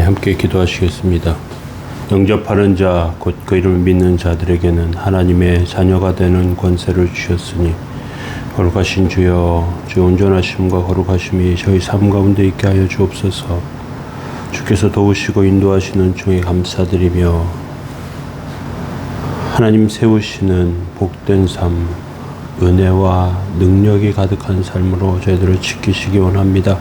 함께 기도하시겠습니다. 영접하는 자, 곧 그 이름을 믿는 자들에게는 하나님의 자녀가 되는 권세를 주셨으니 거룩하신 주여, 주 온전하심과 거룩하심이 저희 삶 가운데 있게 하여 주옵소서. 주께서 도우시고 인도하시는 중에 감사드리며 하나님 세우시는 복된 삶, 은혜와 능력이 가득한 삶으로 저희들을 지키시기 원합니다.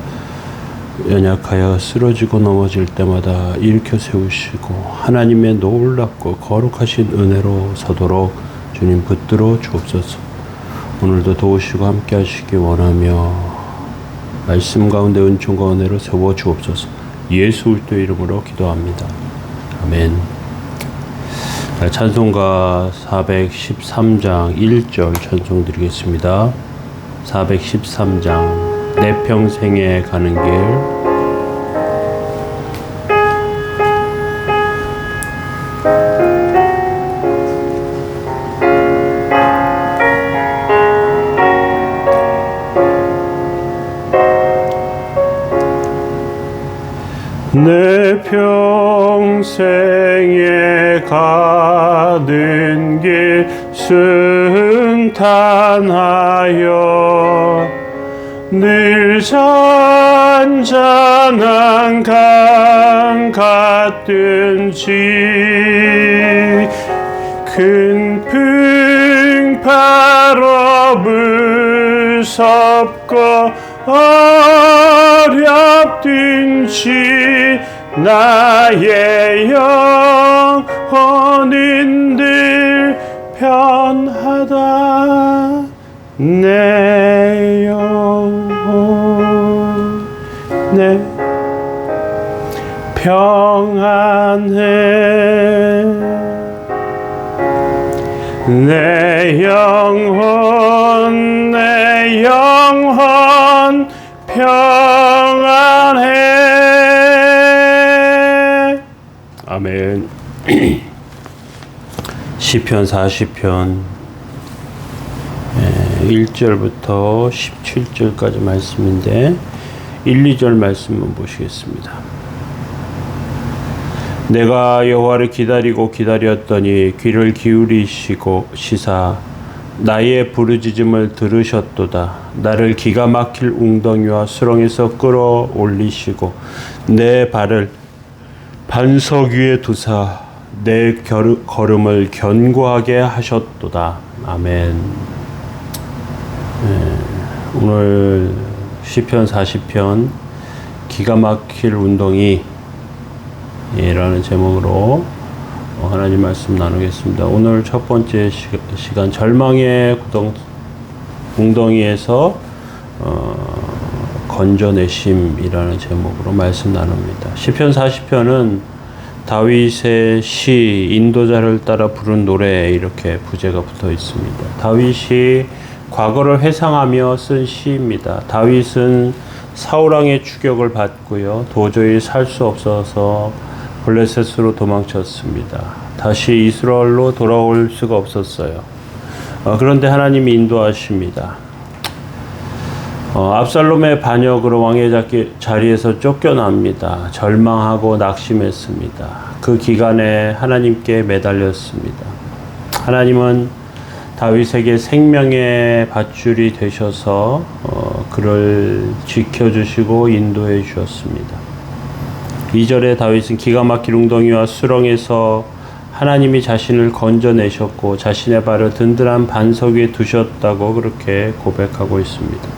연약하여 쓰러지고 넘어질 때마다 일으켜 세우시고 하나님의 놀랍고 거룩하신 은혜로 서도록 주님 붙들어 주옵소서. 오늘도 도우시고 함께 하시기 원하며 말씀 가운데 은총과 은혜로 세워 주옵소서. 예수 그리스도의 이름으로 기도합니다. 아멘. 찬송가 413장 1절 찬송 드리겠습니다. 413장 내 평생에 가는 길. 내 평생에 가는 길 순탄하여 늘 잔잔한 강 같든지 큰 풍파로 무섭고 어렵든지 나의 영혼은 늘 편하다. 내 영혼 내 평안해. 내 영혼 평안해. 아멘. 시편 40편 1절부터 17절까지 말씀인데 1, 2절 말씀만 보시겠습니다. 내가 여호와를 기다리고 기다렸더니 귀를 기울이시고 시사 나의 부르짖음을 들으셨도다. 나를 기가 막힐 웅덩이와 수렁에서 끌어올리시고 내 발을 반석 위에 두사 내 걸음을 견고하게 하셨도다. 아멘. 오늘 시편 40편 기가 막힐 웅덩이 라는 제목으로 하나님 말씀 나누겠습니다. 오늘 첫 번째 시간 절망의 웅덩이에서 건져내심이라는 제목으로 말씀 나눕니다. 시편 40편은 다윗의 시, 인도자를 따라 부른 노래 이렇게 부제가 붙어 있습니다. 다윗이 과거를 회상하며 쓴 시입니다. 다윗은 사울왕의 추격을 받고요. 도저히 살 수 없어서 블레셋으로 도망쳤습니다. 다시 이스라엘로 돌아올 수가 없었어요. 그런데 하나님이 인도하십니다. 압살롬의 반역으로 왕의 자리에서 쫓겨납니다. 절망하고 낙심했습니다. 그 기간에 하나님께 매달렸습니다. 하나님은 다윗에게 생명의 밧줄이 되셔서 그를 지켜주시고 인도해 주셨습니다. 2절에 다윗은 기가 막힐 웅덩이와 수렁에서 하나님이 자신을 건져내셨고 자신의 발을 든든한 반석 위에 두셨다고 그렇게 고백하고 있습니다.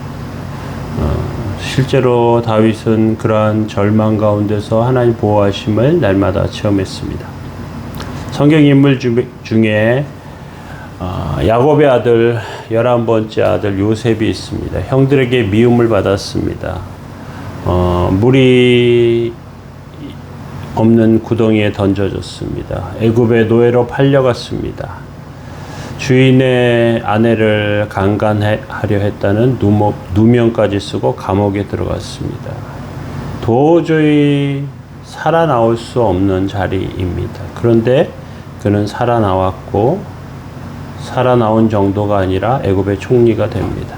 실제로 다윗은 그러한 절망 가운데서 하나님 보호하심을 날마다 체험했습니다. 성경 인물 중에 야곱의 아들 11번째 아들 요셉이 있습니다. 형들에게 미움을 받았습니다. 물이 없는 구덩이에 던져졌습니다. 애굽의 노예로 팔려갔습니다. 주인의 아내를 강간하려 했다는 누명까지 쓰고 감옥에 들어갔습니다. 도저히 살아나올 수 없는 자리입니다. 그런데 그는 살아나왔고 살아나온 정도가 아니라 애굽의 총리가 됩니다.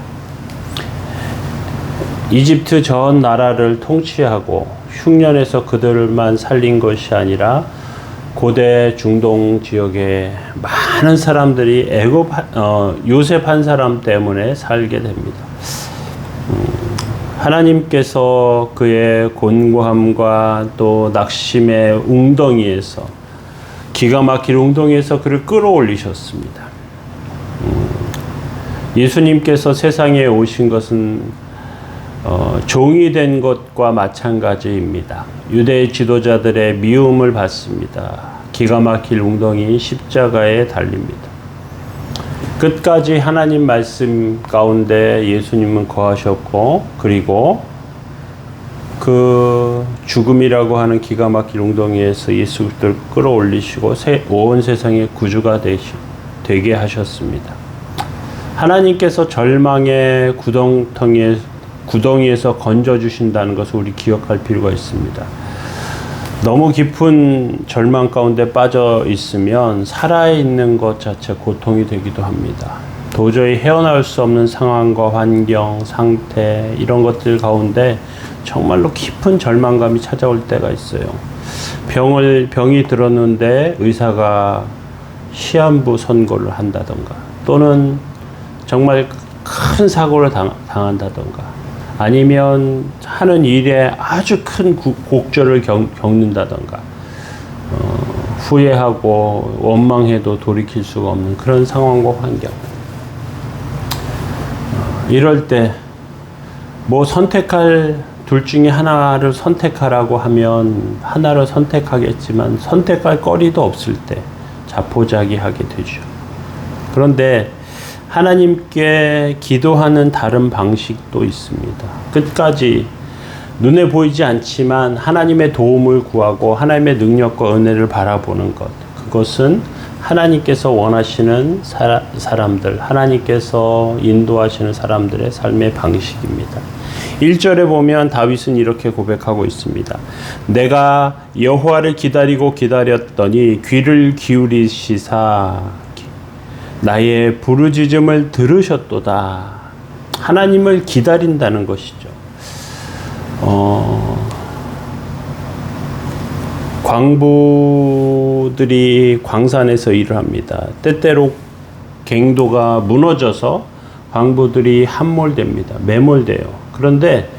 이집트 전 나라를 통치하고 흉년에서 그들만 살린 것이 아니라 고대 중동 지역에 많은 사람들이 요셉 한 사람 때문에 살게 됩니다. 하나님께서 그의 곤고함과 또 낙심의 웅덩이에서, 기가 막힐 웅덩이에서 그를 끌어올리셨습니다. 예수님께서 세상에 오신 것은 종이 된 것과 마찬가지입니다. 유대 지도자들의 미움을 받습니다. 기가 막힐 웅덩이인 십자가에 달립니다. 끝까지 하나님 말씀 가운데 예수님은 거하셨고, 그리고 그 죽음이라고 하는 기가 막힐 웅덩이에서 예수 그리스도를 끌어올리시고 온 세상의 구주가 되게 하셨습니다. 하나님께서 절망의 구덩이에서 건져주신다는 것을 우리 기억할 필요가 있습니다. 너무 깊은 절망 가운데 빠져 있으면 살아있는 것 자체 고통이 되기도 합니다. 도저히 헤어나올 수 없는 상황과 환경, 상태, 이런 것들 가운데 정말로 깊은 절망감이 찾아올 때가 있어요. 병이 들었는데 의사가 시한부 선고를 한다던가, 또는 정말 큰 사고를 당한다던가, 아니면 하는 일에 아주 큰 곡절을 겪는다던가, 후회하고 원망해도 돌이킬 수가 없는 그런 상황과 환경. 이럴 때 뭐 둘 중에 하나를 선택하라고 하면 하나를 선택하겠지만 선택할 거리도 없을 때 자포자기하게 되죠. 그런데 하나님께 기도하는 다른 방식도 있습니다. 끝까지 눈에 보이지 않지만 하나님의 도움을 구하고 하나님의 능력과 은혜를 바라보는 것. 그것은 하나님께서 원하시는 사람들, 하나님께서 인도하시는 사람들의 삶의 방식입니다. 1절에 보면 다윗은 이렇게 고백하고 있습니다. 내가 여호와를 기다리고 기다렸더니 귀를 기울이시사 나의 부르짖음을 들으셨도다. 하나님을 기다린다는 것이죠. 광부들이 광산에서 일을 합니다. 때때로 갱도가 무너져서 광부들이 함몰됩니다. 매몰돼요. 그런데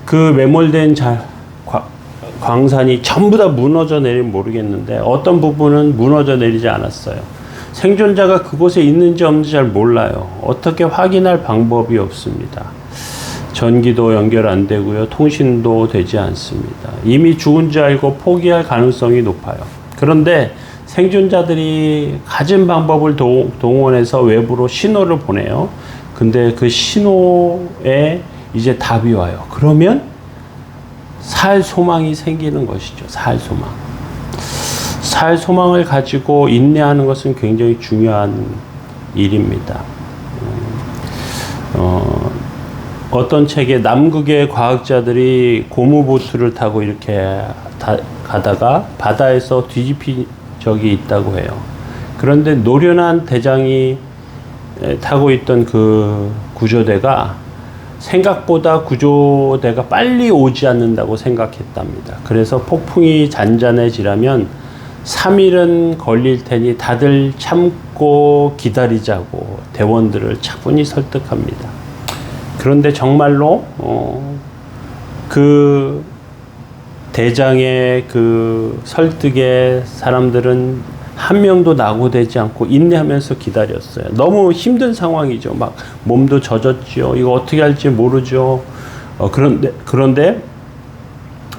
그 매몰된 광산이 전부 다 무너져 내리면 모르겠는데 어떤 부분은 무너져 내리지 않았어요. 생존자가 그곳에 있는지 없는지 잘 몰라요. 어떻게 확인할 방법이 없습니다. 전기도 연결 안 되고요. 통신도 되지 않습니다. 이미 죽은 줄 알고 포기할 가능성이 높아요. 그런데 생존자들이 가진 방법을 동원해서 외부로 신호를 보내요. 근데 그 신호에 이제 답이 와요. 그러면 살 소망이 생기는 것이죠. 살 소망. 살 소망을 가지고 인내하는 것은 굉장히 중요한 일입니다. 어떤 책에 남극의 과학자들이 고무보트를 타고 이렇게 가다가 바다에서 뒤집힌 적이 있다고 해요. 그런데 노련한 대장이 타고 있던 그 구조대가 생각보다 구조대가 빨리 오지 않는다고 생각했답니다. 그래서 폭풍이 잔잔해지려면 3일은 걸릴 테니 다들 참고 기다리자고 대원들을 차분히 설득합니다. 그런데 정말로 그 대장의 그 설득에 사람들은 한 명도 낙오되지 않고 인내하면서 기다렸어요. 너무 힘든 상황이죠. 막 몸도 젖었죠. 이거 어떻게 할지 모르죠. 그런데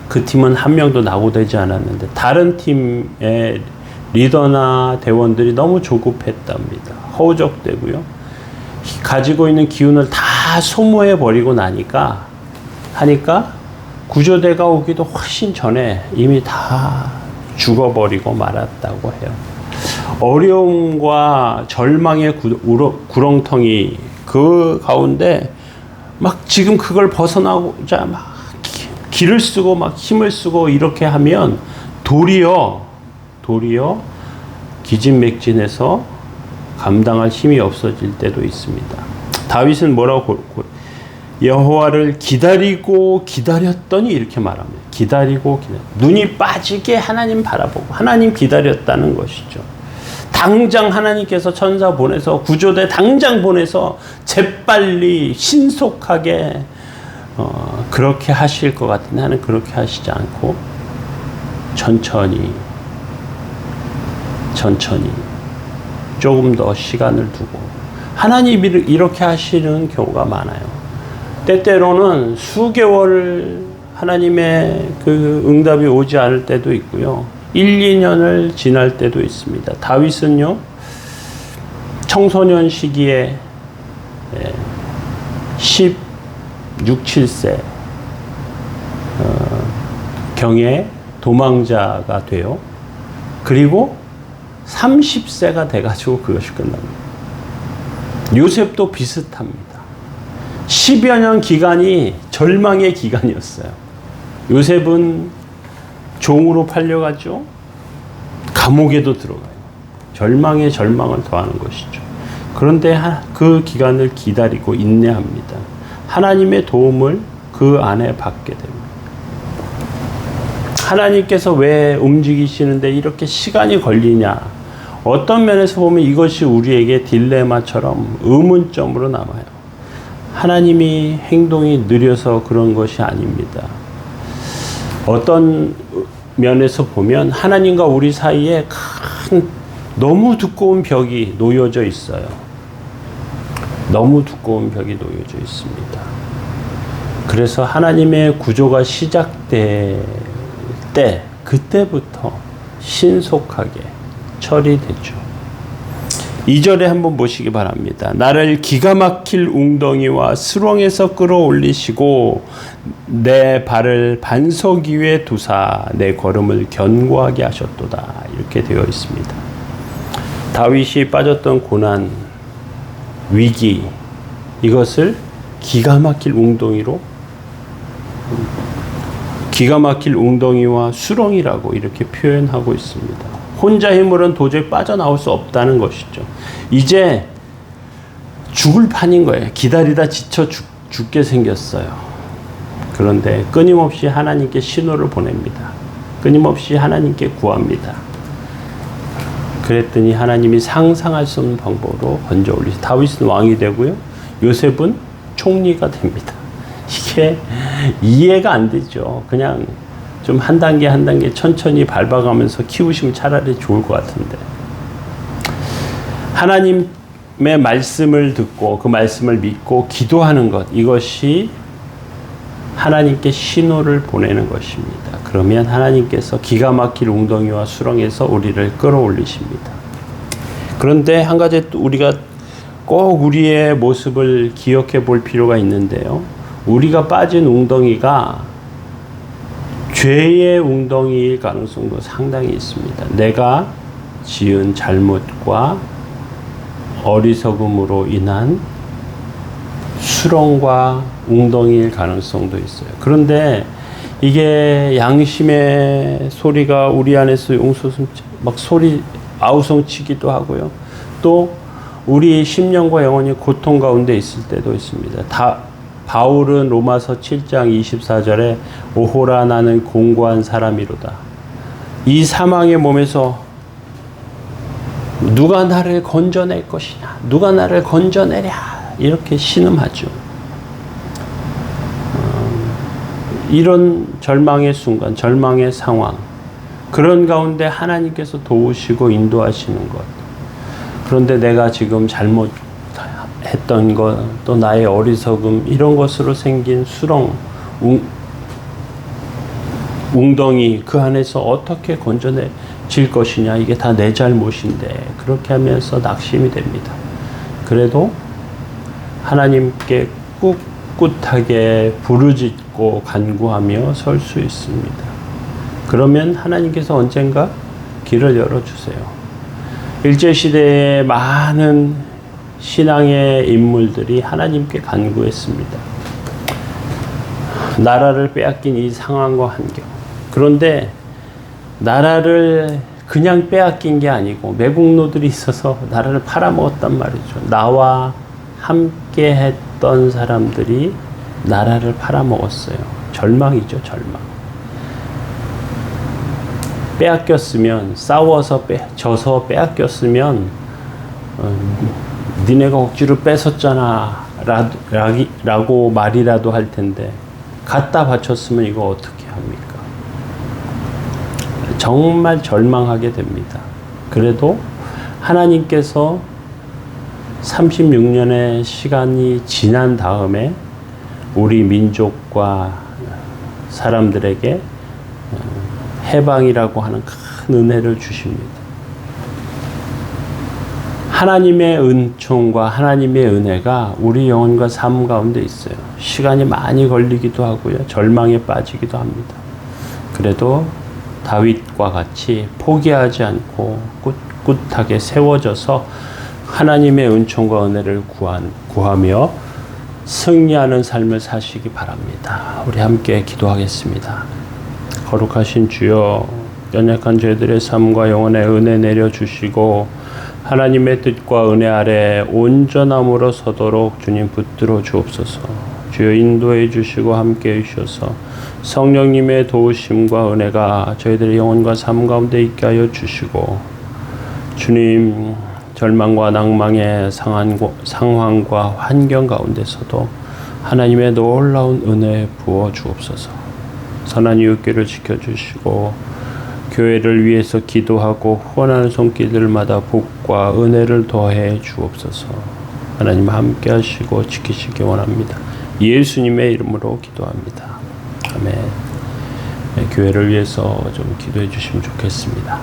그 팀은 한 명도 낙오되지 않았는데 다른 팀의 리더나 대원들이 너무 조급했답니다. 허우적대고요. 가지고 있는 기운을 다 소모해 버리고 하니까 구조대가 오기도 훨씬 전에 이미 다 죽어버리고 말았다고 해요. 어려움과 절망의 구렁텅이 그 가운데 막 지금 그걸 벗어나고자 막 기를 쓰고 막 힘을 쓰고 이렇게 하면 도리어 기진맥진해서 감당할 힘이 없어질 때도 있습니다. 다윗은 뭐라고 여호와를 기다리고 기다렸더니 이렇게 말합니다. 기다리고 눈이 빠지게 하나님 바라보고 하나님 기다렸다는 것이죠. 당장 하나님께서 천사 보내서 구조대 당장 보내서 재빨리 신속하게 그렇게 하실 것 같은데 하나님 그렇게 하시지 않고 천천히 조금 더 시간을 두고 하나님이 이렇게 하시는 경우가 많아요. 때때로는 수개월 하나님의 그 응답이 오지 않을 때도 있고요. 1, 2년을 지날 때도 있습니다. 다윗은요, 청소년 시기에 16, 7세 경에 도망자가 돼요. 그리고 30세가 돼가지고 그것이 끝납니다. 요셉도 비슷합니다. 10여 년 기간이 절망의 기간이었어요. 요셉은 종으로 팔려가죠. 감옥에도 들어가요. 절망에 절망을 더하는 것이죠. 그런데 그 기간을 기다리고 인내합니다. 하나님의 도움을 그 안에 받게 됩니다. 하나님께서 왜 움직이시는데 이렇게 시간이 걸리냐? 어떤 면에서 보면 이것이 우리에게 딜레마처럼 의문점으로 남아요. 하나님이 행동이 느려서 그런 것이 아닙니다. 어떤 면에서 보면 하나님과 우리 사이에 큰 너무 두꺼운 벽이 놓여져 있어요. 너무 두꺼운 벽이 놓여져 있습니다. 그래서 하나님의 구조가 시작될 때 그때부터 신속하게 처리되죠. 2절에 한번 보시기 바랍니다. 나를 기가 막힐 웅덩이와 수렁에서 끌어올리시고 내 발을 반석 위에 두사 내 걸음을 견고하게 하셨도다. 이렇게 되어 있습니다. 다윗이 빠졌던 고난, 위기, 이것을 기가 막힐 웅덩이로 기가 막힐 웅덩이와 수렁이라고 이렇게 표현하고 있습니다. 혼자 힘으로는 도저히 빠져나올 수 없다는 것이죠. 이제 죽을 판인 거예요. 기다리다 지쳐 죽게 생겼어요. 그런데 끊임없이 하나님께 신호를 보냅니다. 끊임없이 하나님께 구합니다. 그랬더니 하나님이 상상할 수 없는 방법으로 건져 올리시. 다윗은 왕이 되고요. 요셉은 총리가 됩니다. 이게 이해가 안 되죠. 그냥 좀 한 단계 한 단계 천천히 밟아가면서 키우시면 차라리 좋을 것 같은데. 하나님의 말씀을 듣고 그 말씀을 믿고 기도하는 것, 이것이 하나님께 신호를 보내는 것입니다. 그러면 하나님께서 기가 막힐 웅덩이와 수렁에서 우리를 끌어올리십니다. 그런데 한 가지 또 우리가 꼭 우리의 모습을 기억해 볼 필요가 있는데요. 우리가 빠진 웅덩이가 죄의 웅덩이일 가능성도 상당히 있습니다. 내가 지은 잘못과 어리석음으로 인한 수렁과 웅덩이일 가능성도 있어요. 그런데 이게 양심의 소리가 우리 안에서 용솟음 막 소리 아우성치기도 하고요. 또 우리 심령과 영혼이 고통 가운데 있을 때도 있습니다. 바울은 로마서 7장 24절에 오호라 나는 공고한 사람이로다. 이 사망의 몸에서 누가 나를 건져낼 것이냐? 누가 나를 건져내랴? 이렇게 신음하죠. 이런 절망의 순간, 절망의 상황, 그런 가운데 하나님께서 도우시고 인도하시는 것. 그런데 내가 지금 잘못했던 것, 또 나의 어리석음, 이런 것으로 생긴 수렁, 웅덩이, 그 안에서 어떻게 건져내질 것이냐, 이게 다 내 잘못인데, 그렇게 하면서 낙심이 됩니다. 그래도 하나님께 꿋꿋하게 부르짖고 간구하며 설 수 있습니다. 그러면 하나님께서 언젠가 길을 열어주세요. 일제시대에 많은 신앙의 인물들이 하나님께 간구했습니다. 나라를 빼앗긴 이 상황과 환경. 그런데 나라를 그냥 빼앗긴 게 아니고 매국노들이 있어서 나라를 팔아먹었단 말이죠. 나와 함께 했던 사람들이 나라를 팔아먹었어요. 절망이죠, 절망. 빼앗겼으면, 싸워서 져서 빼앗겼으면 니네가 억지로 뺏었잖아 라고 말이라도 할 텐데 갖다 바쳤으면 이거 어떻게 합니까? 정말 절망하게 됩니다. 그래도 하나님께서 36년의 시간이 지난 다음에 우리 민족과 사람들에게 해방이라고 하는 큰 은혜를 주십니다. 하나님의 은총과 하나님의 은혜가 우리 영혼과 삶 가운데 있어요. 시간이 많이 걸리기도 하고요. 절망에 빠지기도 합니다. 그래도 다윗과 같이 포기하지 않고 꿋꿋하게 세워져서 하나님의 은총과 은혜를 구하며 승리하는 삶을 사시기 바랍니다. 우리 함께 기도하겠습니다. 거룩하신 주여, 연약한 저희들의 삶과 영혼에 은혜 내려주시고 하나님의 뜻과 은혜 아래 온전함으로 서도록 주님 붙들어 주옵소서. 주여 인도해 주시고 함께 해 주셔서 성령님의 도우심과 은혜가 저희들의 영혼과 삶 가운데 있게 하여 주시고 주님 절망과 낭망의 상황과 환경 가운데서도 하나님의 놀라운 은혜 부어 주옵소서. 선한 이웃교를 지켜주시고 교회를 위해서 기도하고 후원하는 손길들마다 복과 은혜를 더해 주옵소서. 하나님 함께 하시고 지키시기 원합니다. 예수님의 이름으로 기도합니다. 아멘. 교회를 위해서 좀 기도해 주시면 좋겠습니다.